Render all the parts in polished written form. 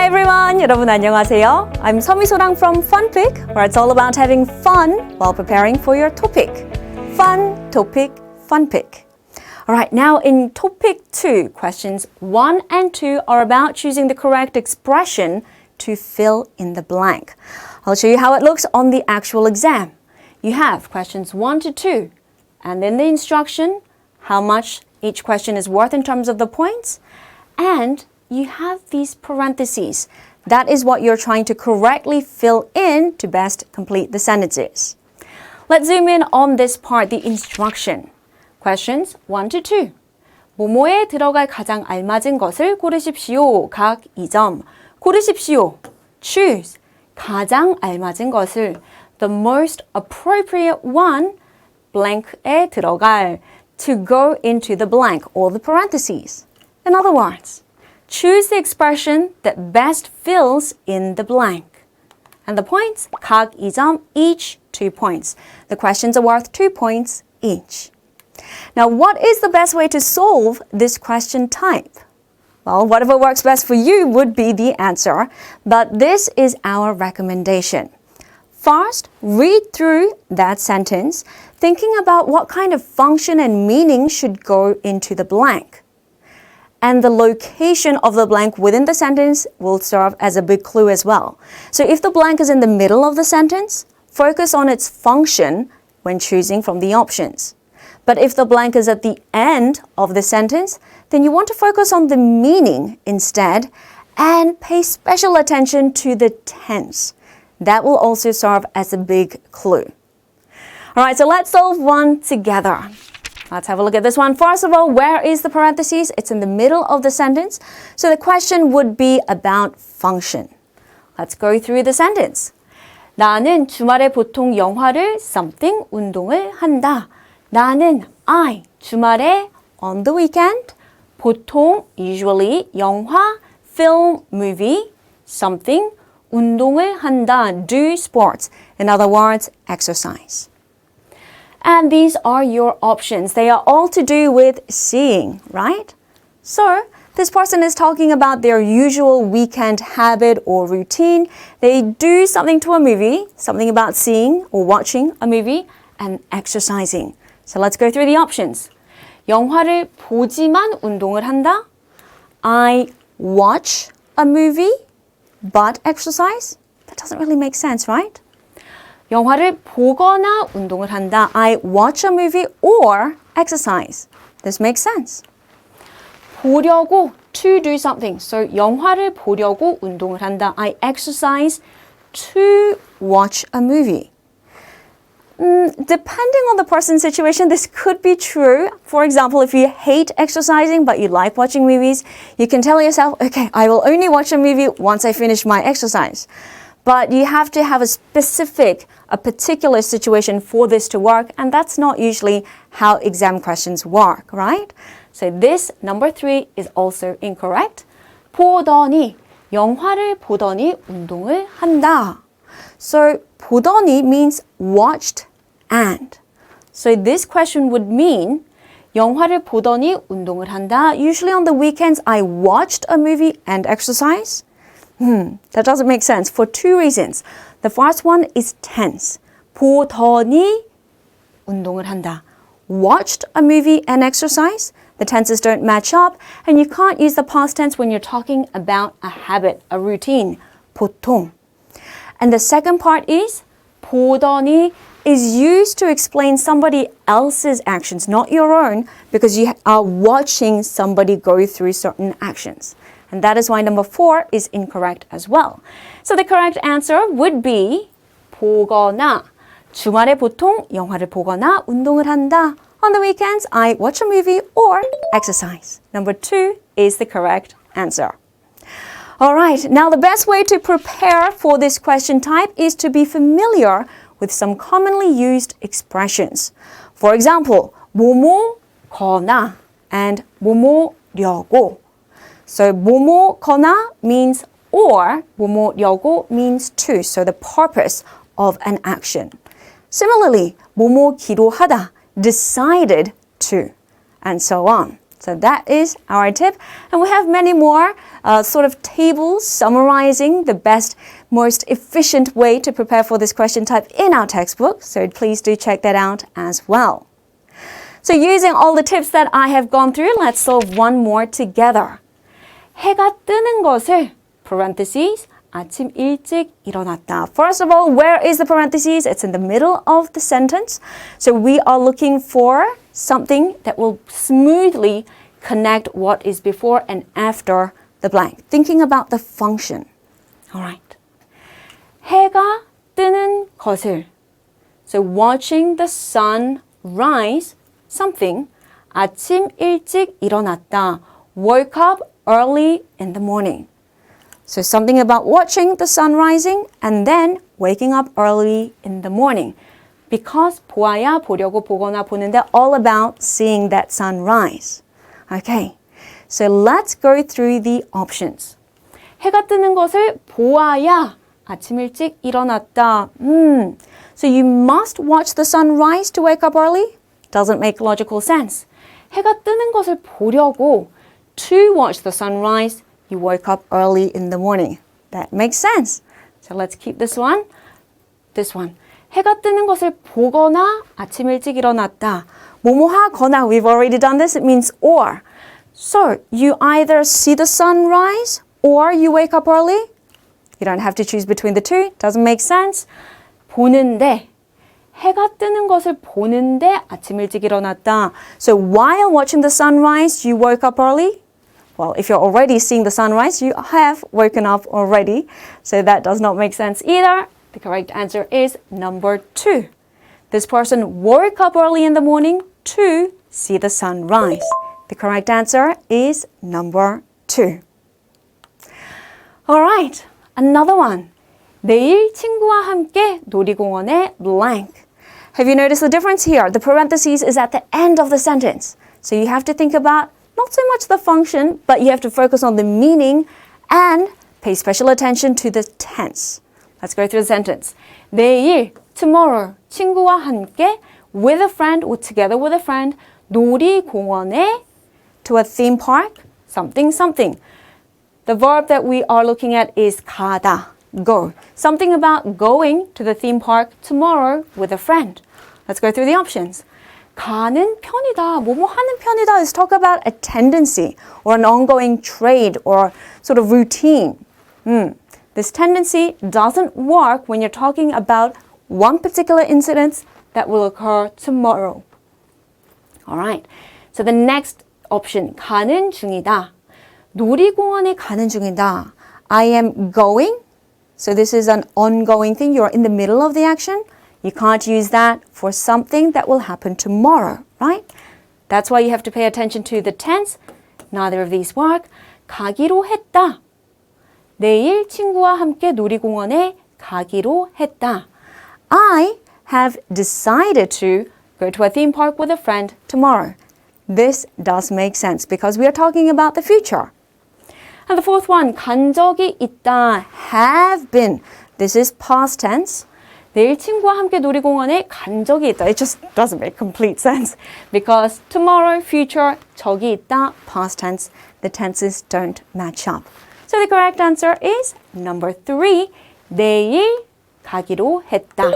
Hi everyone! 여러분 안녕하세요. I'm 서미소랑 from FunPik, where it's all about having fun while preparing for your TOPIK. Fun, TOPIK, FunPik. Alright, now in TOPIK 2, questions 1 and 2 are about choosing the correct expression to fill in the blank. I'll show you how it looks on the actual exam. You have questions 1 to 2, and then the instruction, how much each question is worth in terms of the points, and you have these parentheses. That is what you're trying to correctly fill in to best complete the sentences. Let's zoom in on this part, the instruction. Questions 1 to 2. 뭐뭐에 들어갈 가장 알맞은 것을 고르십시오. 각 2점. 고르십시오. Choose. 가장 알맞은 것을. The most appropriate one. blank에 들어갈. To go into the blank, or the parentheses. In other words, choose the expression that best fills in the blank. And the points, 각 2점, each 2 points. The questions are worth 2 points each. Now, what is the best way to solve this question type? Well, whatever works best for you would be the answer, but this is our recommendation. First, read through that sentence, thinking about what kind of function and meaning should go into the blank. And the location of the blank within the sentence will serve as a big clue as well. So if the blank is in the middle of the sentence, focus on its function when choosing from the options. But if the blank is at the end of the sentence, then you want to focus on the meaning instead and pay special attention to the tense. That will also serve as a big clue. All right, so let's solve one together. Let's have a look at this one. First of all, where is the parentheses? It's in the middle of the sentence. So the question would be about function. Let's go through the sentence. 나는 주말에 보통 영화를 something 운동을 한다. 나는 I 주말에 on the weekend 보통 usually 영화 film movie something 운동을 한다 do sports. In other words, exercise. And these are your options. They are all to do with seeing, right? So, this person is talking about their usual weekend habit or routine. They do something to a movie, something about seeing or watching a movie, and exercising. So let's go through the options. 영화를 보지만 운동을 한다. I watch a movie, but exercise? That doesn't really make sense, right? 영화를 보거나 운동을 한다. I watch a movie or exercise. This makes sense. 보려고, to do something. So 영화를 보려고 운동을 한다. I exercise to watch a movie. Depending on the person's situation, this could be true. For example, if you hate exercising but you like watching movies, you can tell yourself, okay, I will only watch a movie once I finish my exercise. But you have to have a particular situation for this to work, and that's not usually how exam questions work, right? So this, number 3, is also incorrect. 보더니, 영화를 보더니 운동을 한다. So 보더니 means watched and. So this question would mean 영화를 보더니 운동을 한다. Usually on the weekends, I watched a movie and exercise. That doesn't make sense for 2 reasons. The first one is tense. 보더니 운동을 한다. Watched a movie and exercise. The tenses don't match up, and you can't use the past tense when you're talking about a habit, a routine. 보통. And the second part is 보더니 is used to explain somebody else's actions, not your own, because you are watching somebody go through certain actions. And that is why number 4 is incorrect as well. So the correct answer would be 보거나. 주말에 보통 영화를 보거나 운동을 한다. On the weekends, I watch a movie or exercise. Number 2 is the correct answer. All right, now the best way to prepare for this question type is to be familiar with some commonly used expressions. For example, 뭐뭐거나 and 뭐뭐려고. So 뭐뭐거나 means or, 뭐뭐려고 means to, so the purpose of an action. Similarly, 뭐뭐기로 하다, decided to, and so on. So that is our tip. And we have many more sort of tables summarizing the best, most efficient way to prepare for this question type in our textbook. So please do check that out as well. So using all the tips that I have gone through, let's solve one more together. 해가 뜨는 것을 parentheses 아침 일찍 일어났다. First of all, where is the parentheses? It's in the middle of the sentence. So we are looking for something that will smoothly connect what is before and after the blank. Thinking about the function. All right. 해가 뜨는 것을. So watching the sun rise, something. 아침 일찍 일어났다. Woke up early in the morning. So something about watching the sun rising and then waking up early in the morning. Because 보아야, 보려고, 보거나, 보는데 all about seeing that sun rise. Okay, so let's go through the options. 해가 뜨는 것을 보아야 아침 일찍 일어났다. So you must watch the sun rise to wake up early? Doesn't make logical sense. 해가 뜨는 것을 보려고 to watch the sun rise, you woke up early in the morning. That makes sense. So let's keep this one. This one. 해가 뜨는 것을 보거나 아침 일찍 일어났다. 뭐뭐 하거나, we've already done this. It means or. So you either see the sun rise or you wake up early. You don't have to choose between the two. Doesn't make sense. 보는데. 해가 뜨는 것을 보는데 아침 일찍 일어났다. So while watching the sunrise, you woke up early? Well, if you're already seeing the sunrise, you have woken up already. So that does not make sense either. The correct answer is number 2. This person woke up early in the morning to see the sunrise. The correct answer is number 2. All right, another one. 내일 친구와 함께 놀이공원에 blank. Have you noticed the difference here? The parentheses is at the end of the sentence. So you have to think about not so much the function, but you have to focus on the meaning and pay special attention to the tense. Let's go through the sentence. 내일, tomorrow, 친구와 함께, with a friend or together with a friend, 놀이공원에, to a theme park, something, something. The verb that we are looking at is 가다, go. Something about going to the theme park tomorrow with a friend. Let's go through the options. 가는 편이다, 뭐뭐 하는 편이다 is talk about a tendency or an ongoing trade or sort of routine. This tendency doesn't work when you're talking about one particular incident that will occur tomorrow. All right. So the next option, 가는 중이다. 놀이공원에 가는 중이다. I am going. So this is an ongoing thing. You're in the middle of the action. You can't use that for something that will happen tomorrow, right? That's why you have to pay attention to the tense. Neither of these work. 가기로 했다. 내일 친구와 함께 놀이공원에 가기로 했다. I have decided to go to a theme park with a friend tomorrow. This does make sense because we are talking about the future. And the fourth one, 간 적이 있다, have been. This is past tense. 내일 친구와 함께 놀이공원에 간 적이 있다. It just doesn't make complete sense because tomorrow, future, 적이 있다, past tense. The tenses don't match up. So the correct answer is number 3. 내일 가기로 했다.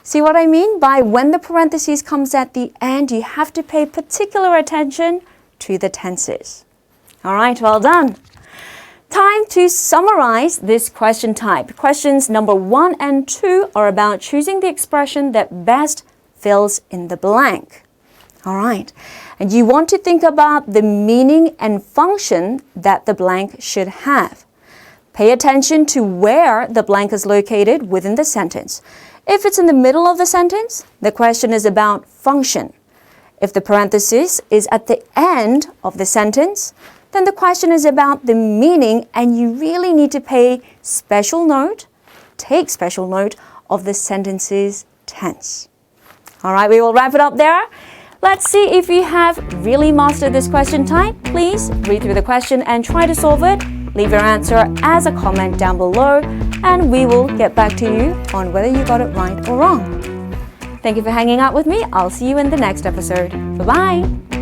See what I mean? By when the parentheses comes at the end, you have to pay particular attention to the tenses. All right, well done. Time to summarize this question type. Questions number 1 and 2 are about choosing the expression that best fills in the blank. All right. And you want to think about the meaning and function that the blank should have. Pay attention to where the blank is located within the sentence. If it's in the middle of the sentence, the question is about function. If the parenthesis is at the end of the sentence, then the question is about the meaning and you really need to take special note of the sentence's tense. All right, we will wrap it up there. Let's see if you have really mastered this question type. Please read through the question and try to solve it. Leave your answer as a comment down below and we will get back to you on whether you got it right or wrong. Thank you for hanging out with me. I'll see you in the next episode. Bye-bye.